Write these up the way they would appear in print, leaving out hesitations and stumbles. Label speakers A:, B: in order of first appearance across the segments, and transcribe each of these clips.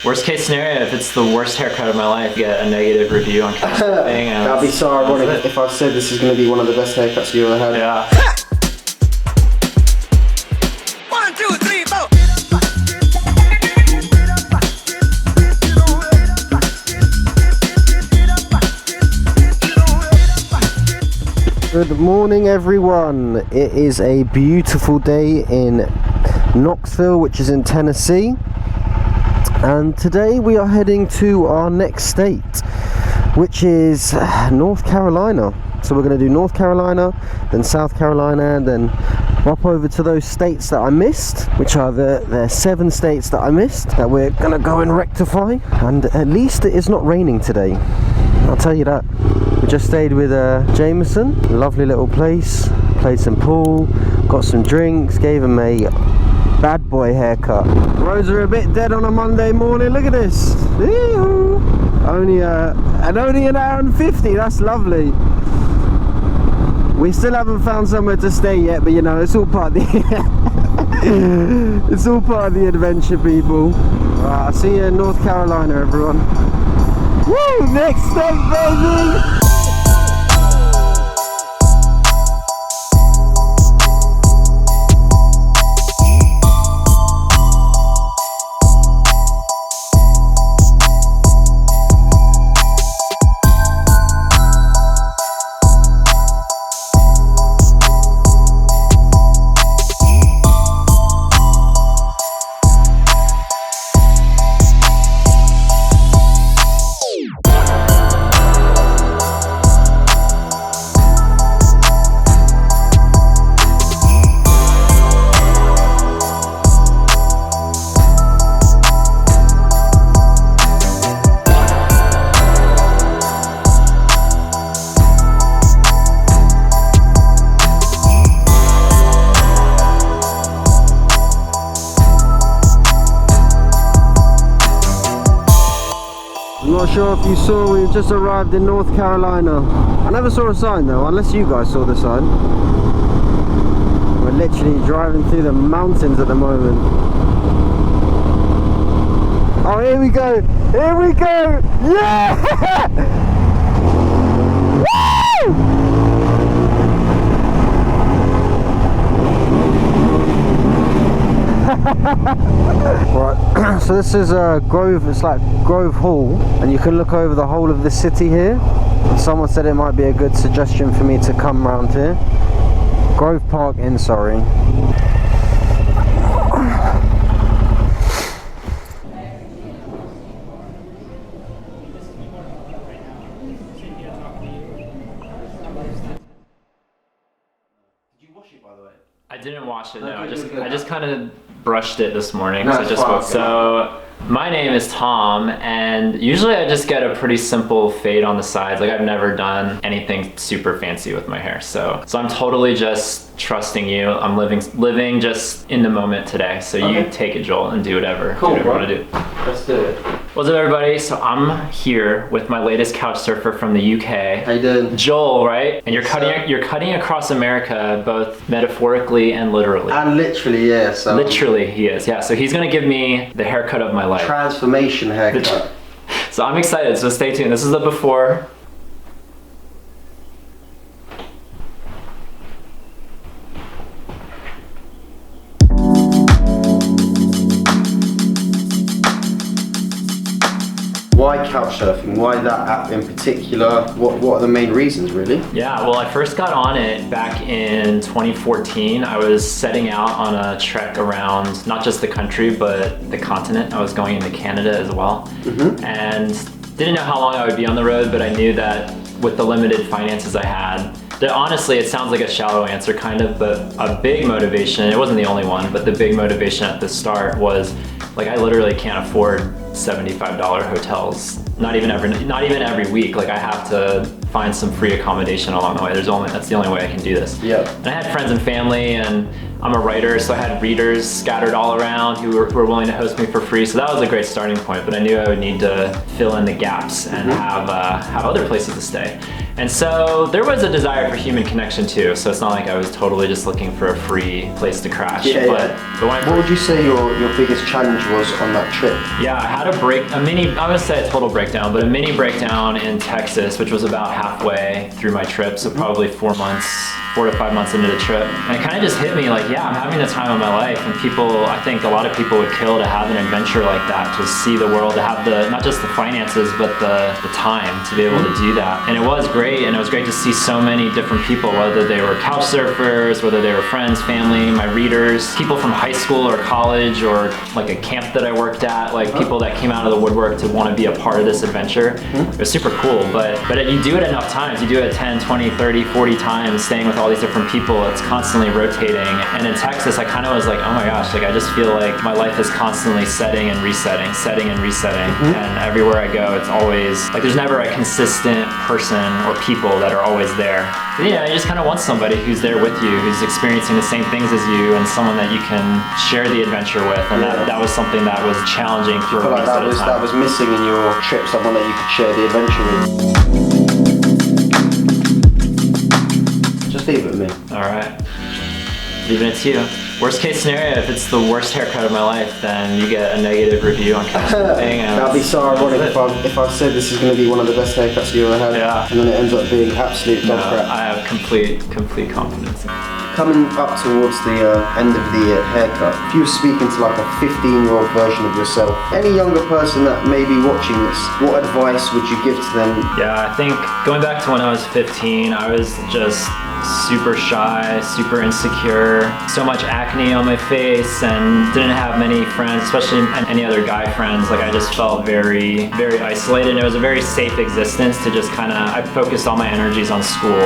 A: Worst case scenario, if it's the worst haircut of my life, get a negative review on Couchsurfing.
B: That'd be so ironic if I said this is going to be one of the best haircuts you ever had.
A: Yeah.
C: 1, 2, 3, 4.
B: Good morning, everyone. It is a beautiful day in Knoxville, which is in Tennessee, and today we are heading to our next state, which is North Carolina. So we're going to do North Carolina, then South Carolina, and then up over to those states that I missed, which are the 7 states that I missed, that we're going to go and rectify. And at least it is not raining today, I'll tell you that. We just stayed with Jameson, lovely little place, played some pool, got some drinks, gave him a bad boy haircut. Roads are a bit dead on a Monday morning, look at this. Ew. Only an hour and 50, that's lovely. We still haven't found somewhere to stay yet, but you know, it's all part of the it's all part of the adventure, people. Right, I'll see you in North Carolina, everyone. Woo! Next state, baby! I'm not sure if you saw, we've just arrived in North Carolina. I never saw a sign though, unless you guys saw the sign. We're literally driving through the mountains at the moment. Oh, here we go! Here we go! Yeah! Woo! Right, so this is Grove, it's like Grove Hall, and you can look over the whole of the city here. Someone said it might be a good suggestion for me to come round here. Grove Park Inn, sorry.
A: I didn't wash it, no. I just kind of brushed it this morning.
B: No,
A: so I just woke. So my name is Tom, and usually I just get a pretty simple fade on the sides. Like, I've never done anything super fancy with my hair. So I'm totally just trusting you. I'm living just in the moment today. So okay. You take it, Joel, and do whatever you want to do.
B: Let's do it.
A: What's up, everybody? So I'm here with my latest couch surfer from the UK.
B: How you doing?
A: Joel, right? And you're cutting across America, both metaphorically and literally.
B: And literally, yeah. So
A: literally, he is. Yeah. So he's gonna give me the haircut of my life.
B: Transformation haircut.
A: So I'm excited. So stay tuned. This is the before.
B: Why couchsurfing? Why that app in particular? What are the main reasons, really?
A: Yeah, well, I first got on it back in 2014. I was setting out on a trek around not just the country, but the continent. I was going into Canada as well. Mm-hmm. And didn't know how long I would be on the road, but I knew that with the limited finances I had, that honestly, it sounds like a shallow answer kind of, but a big motivation, it wasn't the only one, but the big motivation at the start was, like, I literally can't afford $75 hotels, not even every week. Like, I have to find some free accommodation along the way. That's the only way I can do this.
B: Yeah.
A: And I had friends and family, and I'm a writer, so I had readers scattered all around who were willing to host me for free. So that was a great starting point, but I knew I would need to fill in the gaps and have other places to stay. And so there was a desire for human connection too. So it's not like I was totally just looking for a free place to crash. But
B: what would you say your biggest challenge was on that trip?
A: Yeah, I had I would say a total breakdown, but a mini breakdown in Texas, which was about halfway through my trip. So probably 4 to 5 months into the trip. And it kind of just hit me like, yeah, I'm having the time of my life. And I think a lot of people would kill to have an adventure like that, to see the world, to have not just the finances, but the time to be able to do that. And it was great. And it was great to see so many different people, whether they were couch surfers, whether they were friends, family, my readers, people from high school or college, or like a camp that I worked at, like people that came out of the woodwork to want to be a part of this adventure. It was super cool. But you do it enough times, you do it 10, 20, 30, 40 times, staying with all these different people. It's constantly rotating. And in Texas, I kind of was like, oh my gosh, like I just feel like my life is constantly setting and resetting. And everywhere I go, it's always like there's never a consistent person or people that are always there. But yeah, you just kind of want somebody who's there with you, who's experiencing the same things as you, and someone that you can share the adventure with. And that was something that was challenging for
B: like that was missing in your trip, someone that you could share the adventure with. Just leave it with me.
A: All right. Leaving it to you. Worst case scenario, if it's the worst haircut of my life, then you get a negative review on Couchsurfing.
B: That'd be so ironic if I said this is going to be one of the best haircuts you ever had, and then it ends up being absolute dog crap.
A: I have complete confidence.
B: Coming up towards the end of the haircut, if you were speaking to like a 15-year-old version of yourself, any younger person that may be watching this, what advice would you give to them?
A: Yeah, I think going back to when I was 15, I was just super shy, super insecure, so much acne on my face, and didn't have many friends, especially any other guy friends. Like I just felt very, very isolated. And it was a very safe existence to just I focused all my energies on school.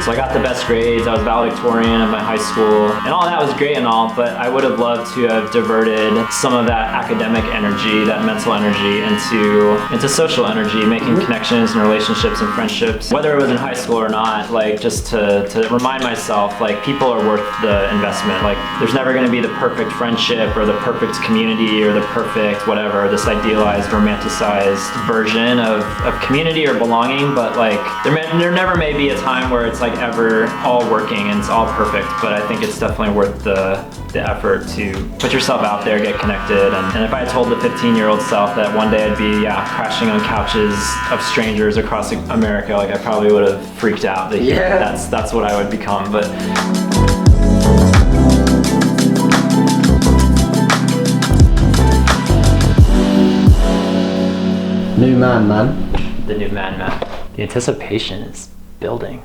A: So I got the best grades, I was valedictorian of my high school, and all that was great and all, but I would have loved to have diverted some of that academic energy, that mental energy, into social energy, making connections and relationships and friendships, whether it was in high school or not, like just to remind myself, like people are worth the investment. Like there's never going to be the perfect friendship or the perfect community or the perfect whatever, this idealized, romanticized version of community or belonging, but like there never may be a time where it's like ever all working and it's all perfect, but I think it's definitely worth the effort to put yourself out there, get connected, and if I had told the 15-year-old self that one day I'd be crashing on couches of strangers across America, like I probably would have freaked out that that's what I would become. But
B: new man.
A: The new man. The anticipation is building.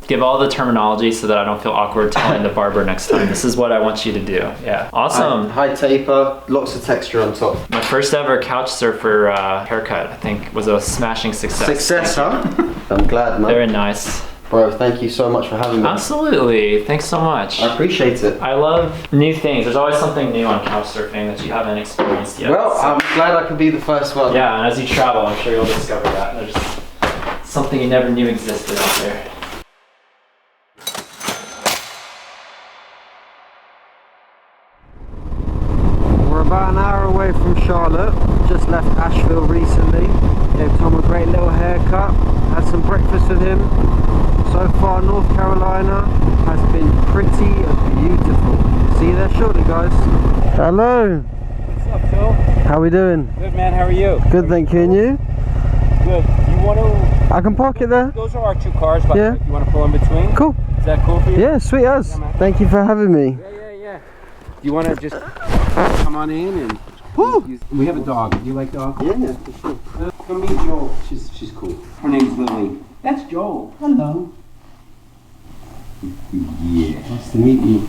A: Give all the terminology so that I don't feel awkward telling the barber next time. This is what I want you to do. Yeah. Awesome.
B: High taper, lots of texture on top.
A: My first ever couch surfer haircut, I think, was a smashing success.
B: Success, huh? I'm glad, man.
A: Very nice.
B: Bro, thank you so much for having me.
A: Absolutely. Thanks so much.
B: I appreciate it.
A: I love new things. There's always something new on couch surfing that you haven't experienced yet.
B: Well, I'm glad I could be the first one.
A: Yeah, and as you travel, I'm sure you'll discover that. There's something you never knew existed out there.
B: About an hour away from Charlotte, just left Ashville recently, gave Tom a great little haircut, had some breakfast with him. So far North Carolina has been pretty beautiful. See you there shortly, guys. Hello.
D: What's up, Phil?
B: How we doing?
D: Good, man. How are you?
B: Good, thank you. And you?
D: Good. You want to...
B: I can park it there.
D: Those are our two cars, but
B: Yeah.
D: you want to pull in between?
B: Cool.
D: Is that cool for you?
B: Yeah, sweet as.
D: Yeah, man.
B: Thank you for having me.
D: Yeah. You want to just come on in and... We have a dog. Do you like dogs?
B: Yeah, for sure.
D: Come meet Joel. She's cool. Her name's Lily. That's Joel. Hello. Yeah. Nice to meet you.